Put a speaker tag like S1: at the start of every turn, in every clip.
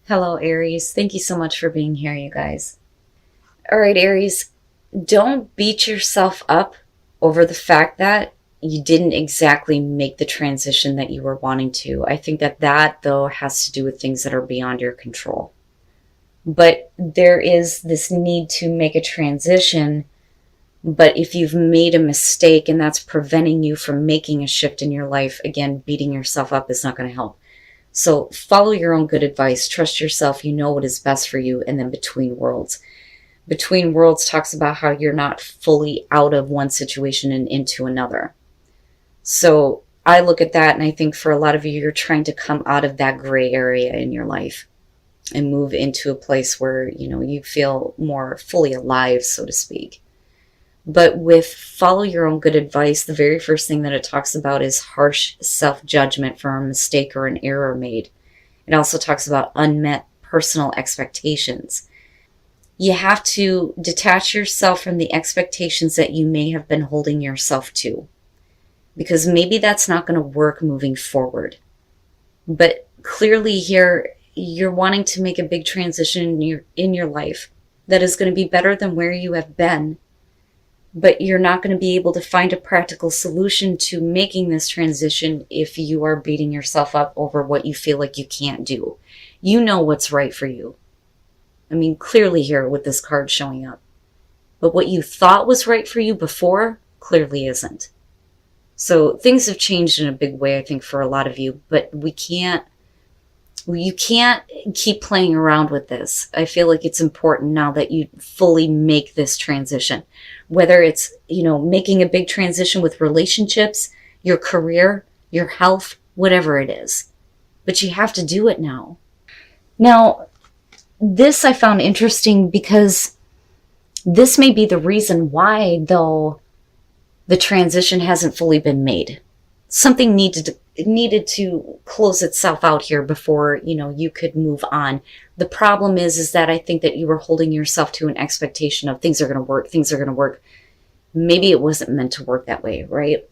S1: Hello, Aries. Thank you so much for being here, you guys. All right, Aries, don't beat yourself up over the fact that you didn't exactly make the transition that you were wanting to. I think that, though, has to do with things that are beyond your control. But there is this need to make a transition. But if you've made a mistake and that's preventing you from making a shift in your life, again, beating yourself up is not going to help. So follow your own good advice, trust yourself, you know what is best for you, and then Between Worlds. Between Worlds talks about how you're not fully out of one situation and into another. So I look at that and I think for a lot of you, you're trying to come out of that gray area in your life and move into a place where, you feel more fully alive, so to speak. But with follow your own good advice, the very first thing that it talks about is harsh self-judgment for a mistake or an error made. It also talks about unmet personal expectations. You have to detach yourself from the expectations that you may have been holding yourself to, because maybe that's not going to work moving forward. But clearly here, you're wanting to make a big transition in your life that is going to be better than where you have been. But you're not going to be able to find a practical solution to making this transition if you are beating yourself up over what you feel like you can't do. You know what's right for you. I mean, clearly here with this card showing up. But what you thought was right for you before clearly isn't. So things have changed in a big way, I think, for a lot of you. But you can't keep playing around with this. I feel like it's important now that you fully make this transition. Whether it's, making a big transition with relationships, your career, your health, whatever it is. But you have to do it now. Now, this I found interesting because this may be the reason why, though, the transition hasn't fully been made. Something needed to close itself out here before, you could move on. The problem is that I think that you were holding yourself to an expectation of things are going to work. Maybe it wasn't meant to work that way, right?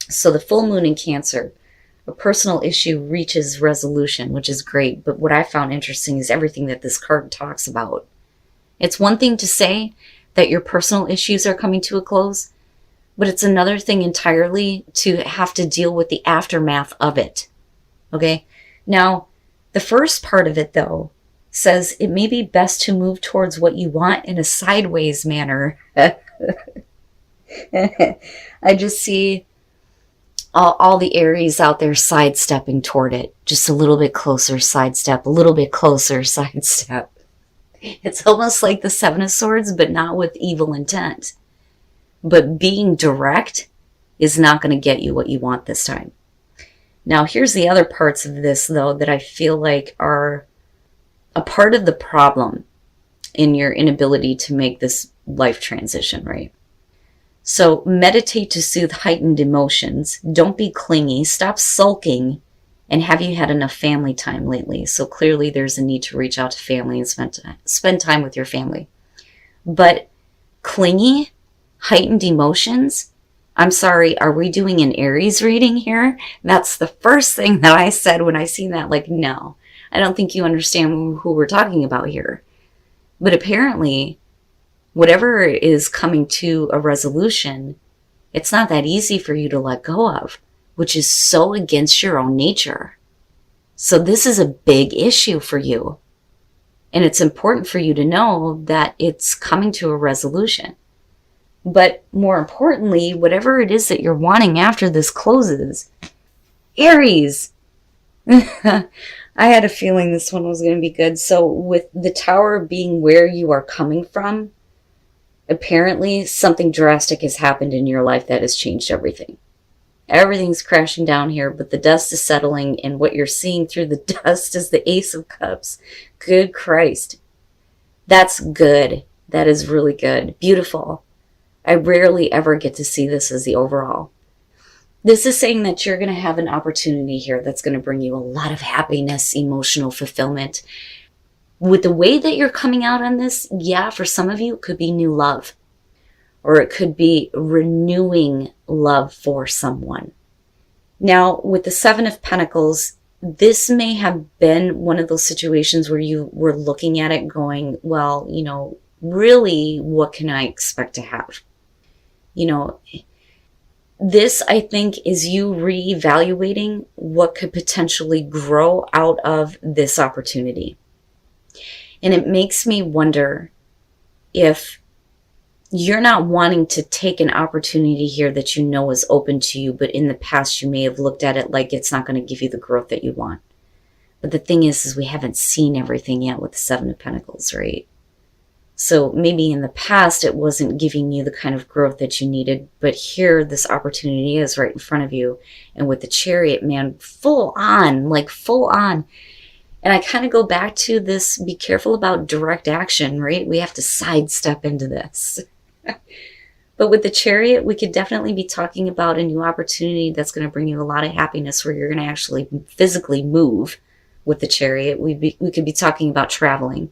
S1: So the full moon in Cancer, a personal issue reaches resolution, which is great. But what I found interesting is everything that this card talks about. It's one thing to say that your personal issues are coming to a close, but it's another thing entirely to have to deal with the aftermath of it. Okay? Now, the first part of it, though, says it may be best to move towards what you want in a sideways manner. I just see all the Aries out there sidestepping toward it. Just a little bit closer, sidestep, a little bit closer, sidestep. It's almost like the Seven of Swords, but not with evil intent. But being direct is not going to get you what you want this time. Now, here's the other parts of this, though, that I feel like are a part of the problem in your inability to make this life transition, right? So meditate to soothe heightened emotions. Don't be clingy. Stop sulking. And have you had enough family time lately? So clearly there's a need to reach out to family and spend time with your family. But clingy, heightened emotions? I'm sorry, are we doing an Aries reading here? That's the first thing that I said when I seen that. Like, no, I don't think you understand who we're talking about here. But apparently, whatever is coming to a resolution, it's not that easy for you to let go of, which is so against your own nature. So this is a big issue for you. And it's important for you to know that it's coming to a resolution. But more importantly, whatever it is that you're wanting after this closes, Aries. I had a feeling this one was going to be good. So with the Tower being where you are coming from, apparently something drastic has happened in your life that has changed everything. Everything's crashing down here, but the dust is settling, and what you're seeing through the dust is the Ace of Cups. Good Christ. That's good. That is really good. Beautiful. I rarely ever get to see this as the overall. This is saying that you're going to have an opportunity here that's going to bring you a lot of happiness, emotional fulfillment. With the way that you're coming out on this, yeah, for some of you, it could be new love. Or it could be renewing love for someone. Now, with the Seven of Pentacles, this may have been one of those situations where you were looking at it going, well, you know, really, what can I expect to have? You know, this, I think, is you reevaluating what could potentially grow out of this opportunity. And it makes me wonder if you're not wanting to take an opportunity here that you know is open to you, but in the past you may have looked at it like it's not going to give you the growth that you want. But the thing is we haven't seen everything yet with the Seven of Pentacles, right? So maybe in the past it wasn't giving you the kind of growth that you needed, but here this opportunity is right in front of you. And with the Chariot, man, full on, like full on. And I kind of go back to this, be careful about direct action, right? We have to sidestep into this. But with the Chariot, we could definitely be talking about a new opportunity that's going to bring you a lot of happiness, where you're going to actually physically move with the Chariot. We could be talking about traveling.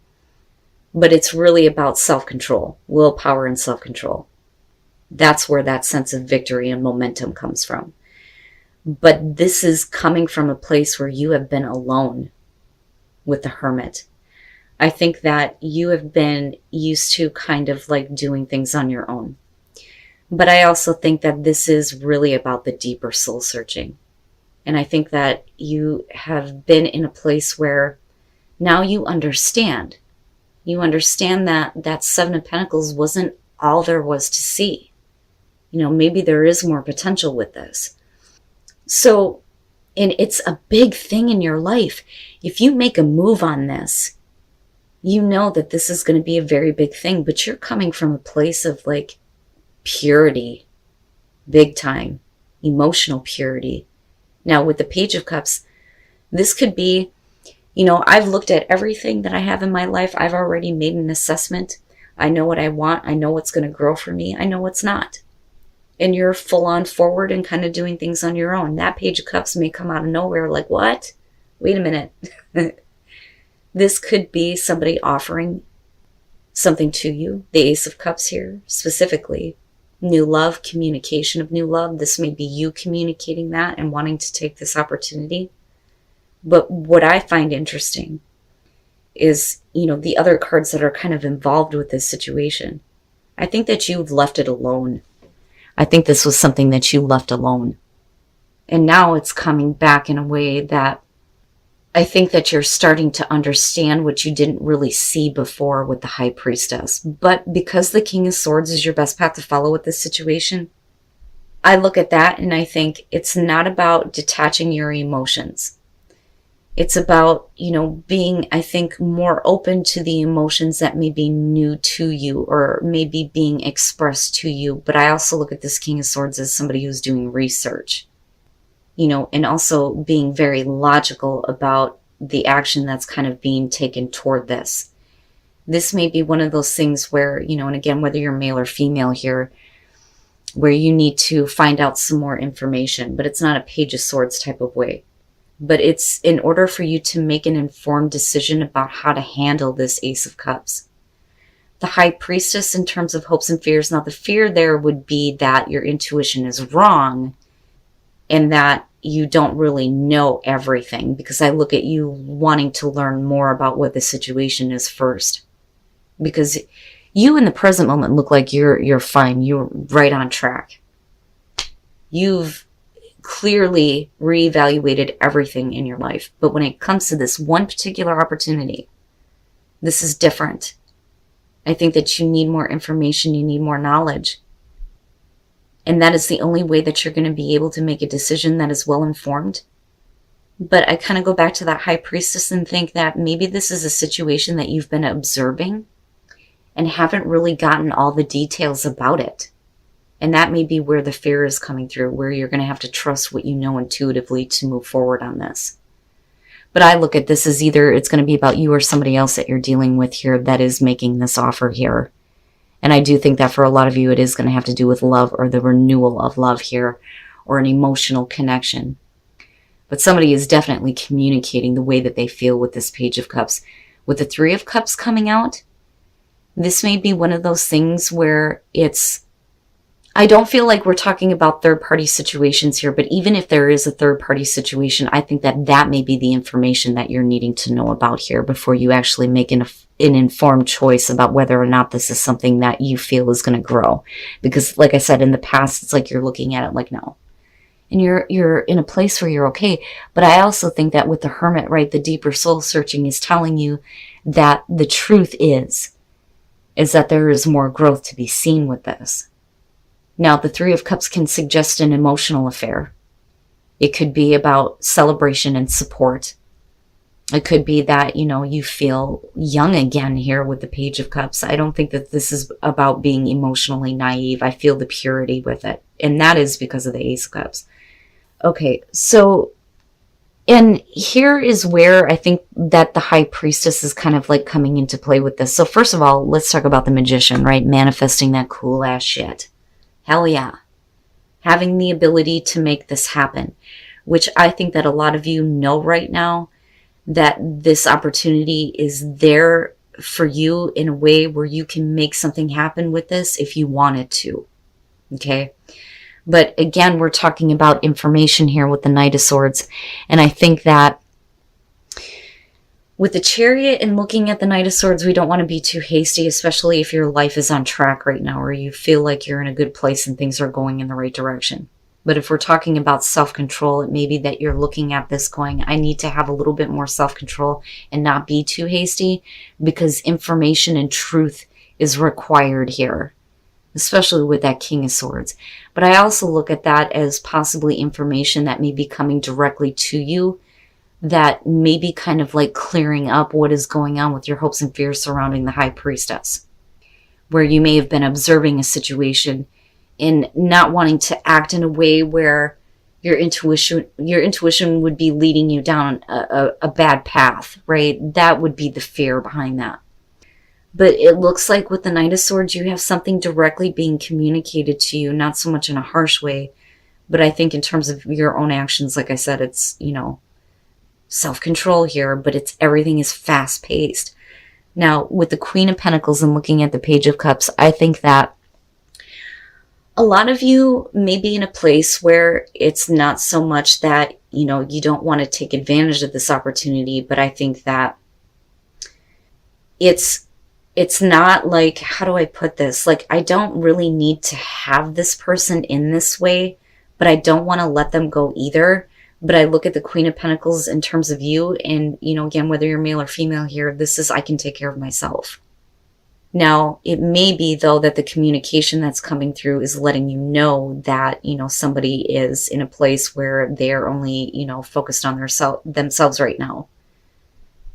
S1: But it's really about self-control, willpower and self-control. That's where that sense of victory and momentum comes from. But this is coming from a place where you have been alone with the Hermit. I think that you have been used to kind of like doing things on your own. But I also think that this is really about the deeper soul searching. And I think that you have been in a place where now you understand. You understand that that Seven of Pentacles wasn't all there was to see. You know, maybe there is more potential with this. So, and it's a big thing in your life. If you make a move on this, you know that this is going to be a very big thing, but you're coming from a place of like purity, big time, emotional purity. Now with the Page of Cups, this could be, you know, I've looked at everything that I have in my life. I've already made an assessment. I know what I want. I know what's going to grow for me. I know what's not. And you're full on forward and kind of doing things on your own. That Page of Cups may come out of nowhere like, what? Wait a minute. This could be somebody offering something to you. The Ace of Cups here, specifically. New love, communication of new love. This may be you communicating that and wanting to take this opportunity. But what I find interesting is, you know, the other cards that are kind of involved with this situation. I think that you've left it alone. I think this was something that you left alone. And now it's coming back in a way that I think that you're starting to understand what you didn't really see before with the High Priestess. But because the King of Swords is your best path to follow with this situation, I look at that and I think it's not about detaching your emotions. It's about, you know, being, I think, more open to the emotions that may be new to you or maybe being expressed to you. But I also look at this King of Swords as somebody who's doing research, you know, and also being very logical about the action that's kind of being taken toward this. This may be one of those things where, you know, and again, whether you're male or female here, where you need to find out some more information, but it's not a Page of Swords type of way. But it's in order for you to make an informed decision about how to handle this Ace of Cups. The High Priestess in terms of hopes and fears. Now the fear there would be that your intuition is wrong and that you don't really know everything, because I look at you wanting to learn more about what the situation is first. Because you in the present moment look like you're fine. You're right on track. You've clearly reevaluated everything in your life. But when it comes to this one particular opportunity, this is different. I think that you need more information. You need more knowledge. And that is the only way that you're going to be able to make a decision that is well informed. But I kind of go back to that High Priestess and think that maybe this is a situation that you've been observing and haven't really gotten all the details about it. And that may be where the fear is coming through, where you're going to have to trust what you know intuitively to move forward on this. But I look at this as either it's going to be about you or somebody else that you're dealing with here that is making this offer here. And I do think that for a lot of you, it is going to have to do with love or the renewal of love here or an emotional connection. But somebody is definitely communicating the way that they feel with this Page of Cups. With the Three of Cups coming out, this may be one of those things where it's, I don't feel like we're talking about third-party situations here, but even if there is a third-party situation, I think that that may be the information that you're needing to know about here before you actually make an informed choice about whether or not this is something that you feel is going to grow. Because like I said, in the past, it's like you're looking at it like, no. And you're in a place where you're okay. But I also think that with the Hermit, right, the deeper soul searching is telling you that the truth is that there is more growth to be seen with this. Now, the Three of Cups can suggest an emotional affair. It could be about celebration and support. It could be that, you know, you feel young again here with the Page of Cups. I don't think that this is about being emotionally naive. I feel the purity with it. And that is because of the Ace of Cups. Okay, so, and here is where I think that the High Priestess is kind of like coming into play with this. So first of all, let's talk about the Magician, right? Manifesting that cool ass shit. Hell yeah. Having the ability to make this happen, which I think that a lot of you know right now that this opportunity is there for you in a way where you can make something happen with this if you wanted to. Okay. But again, we're talking about information here with the Knight of Swords. And I think that with the Chariot and looking at the Knight of Swords, we don't want to be too hasty, especially if your life is on track right now or you feel like you're in a good place and things are going in the right direction. But if we're talking about self-control, it may be that you're looking at this going, I need to have a little bit more self-control and not be too hasty because information and truth is required here, especially with that King of Swords. But I also look at that as possibly information that may be coming directly to you that may be kind of like clearing up what is going on with your hopes and fears surrounding the High Priestess, where you may have been observing a situation and not wanting to act in a way where your intuition would be leading you down a bad path, right? That would be the fear behind that. But it looks like with the Knight of Swords, you have something directly being communicated to you, not so much in a harsh way, but I think in terms of your own actions, like I said, it's, you know, self-control here, but it's everything is fast-paced. Now, with the Queen of Pentacles and looking at the Page of Cups, I think that a lot of you may be in a place where it's not so much that, you know, you don't want to take advantage of this opportunity, but I think that it's not like, how do I put this? Like, I don't really need to have this person in this way, but I don't want to let them go either. But I look at the Queen of Pentacles in terms of you and, you know, again, whether you're male or female here, this is, I can take care of myself. Now, it may be, though, that the communication that's coming through is letting you know that, you know, somebody is in a place where they're only, you know, focused on themselves right now.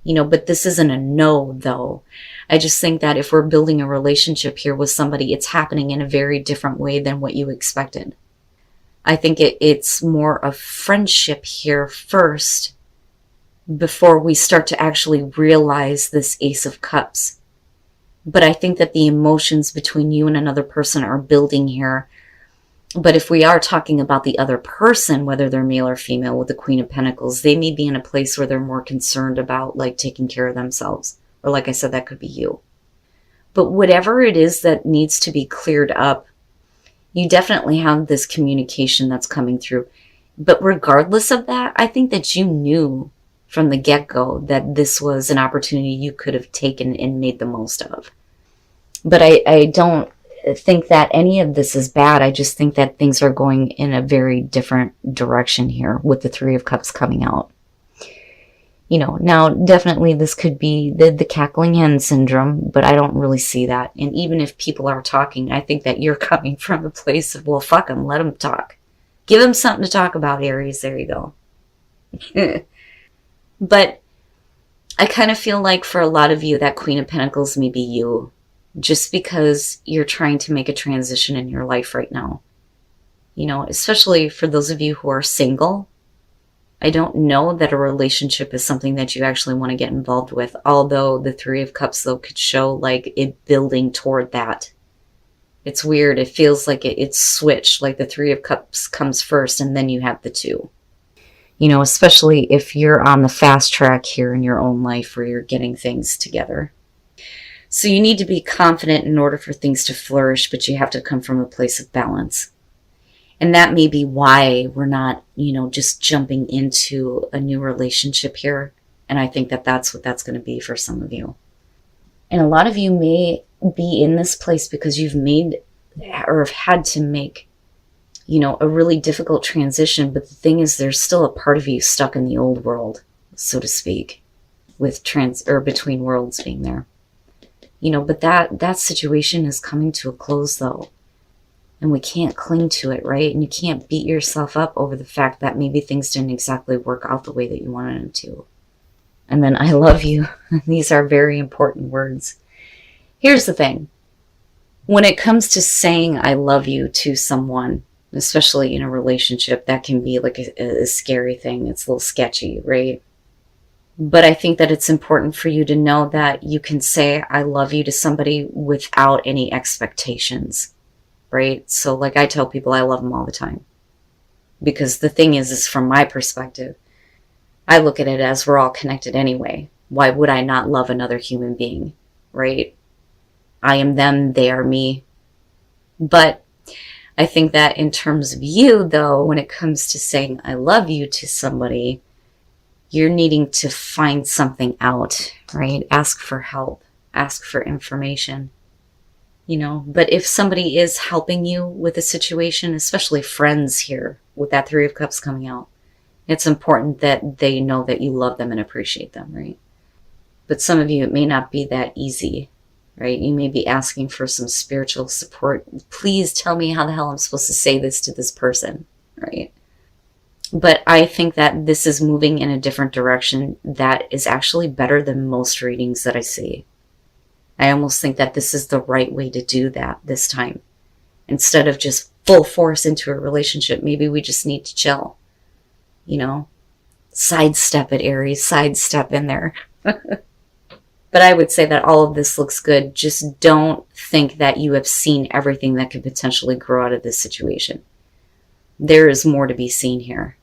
S1: You know, but this isn't a no, though. I just think that if we're building a relationship here with somebody, it's happening in a very different way than what you expected. I think it's more of friendship here first before we start to actually realize this Ace of Cups. But I think that the emotions between you and another person are building here. But if we are talking about the other person, whether they're male or female with the Queen of Pentacles, they may be in a place where they're more concerned about like taking care of themselves. Or like I said, that could be you. But whatever it is that needs to be cleared up, you definitely have this communication that's coming through. But regardless of that, I think that you knew from the get-go that this was an opportunity you could have taken and made the most of. But I don't think that any of this is bad. I just think that things are going in a very different direction here with the Three of Cups coming out. You know, now definitely this could be the cackling hen syndrome, but I don't really see that. And even if people are talking, I think that you're coming from a place of, well, fuck them, let them talk. Give them something to talk about, Aries. There you go. But I kind of feel like for a lot of you, that Queen of Pentacles may be you, just because you're trying to make a transition in your life right now. You know, especially for those of you who are single. I don't know that a relationship is something that you actually want to get involved with, although the Three of Cups, though, could show like it building toward that. It's weird. It feels like it's switched, like the Three of Cups comes first and then you have the two. You know, especially if you're on the fast track here in your own life where you're getting things together. So you need to be confident in order for things to flourish, but you have to come from a place of balance. And that may be why we're not, just jumping into a new relationship here. And I think that that's what that's going to be for some of you. And a lot of you may be in this place because you've made or have had to make, a really difficult transition. But the thing is, there's still a part of you stuck in the old world, so to speak, with between worlds being there. But that situation is coming to a close though. And we can't cling to it, right? And you can't beat yourself up over the fact that maybe things didn't exactly work out the way that you wanted them to. And then I love you. These are very important words. Here's the thing. When it comes to saying I love you to someone, especially in a relationship, that can be like a scary thing. It's a little sketchy, right? But I think that it's important for you to know that you can say I love you to somebody without any expectations, right? So like I tell people I love them all the time. Because the thing is from my perspective, I look at it as we're all connected anyway. Why would I not love another human being, right? I am them, they are me. But I think that in terms of you, though, when it comes to saying I love you to somebody, you're needing to find something out, right? Ask for help, ask for information, But if somebody is helping you with a situation, especially friends here, with that Three of Cups coming out, it's important that they know that you love them and appreciate them, right? But some of you, it may not be that easy, right? You may be asking for some spiritual support. Please tell me how the hell I'm supposed to say this to this person, right? But I think that this is moving in a different direction that is actually better than most readings that I see. I almost think that this is the right way to do that this time. Instead of just full force into a relationship, maybe we just need to chill. Sidestep it, Aries, sidestep in there. But I would say that all of this looks good. Just don't think that you have seen everything that could potentially grow out of this situation. There is more to be seen here.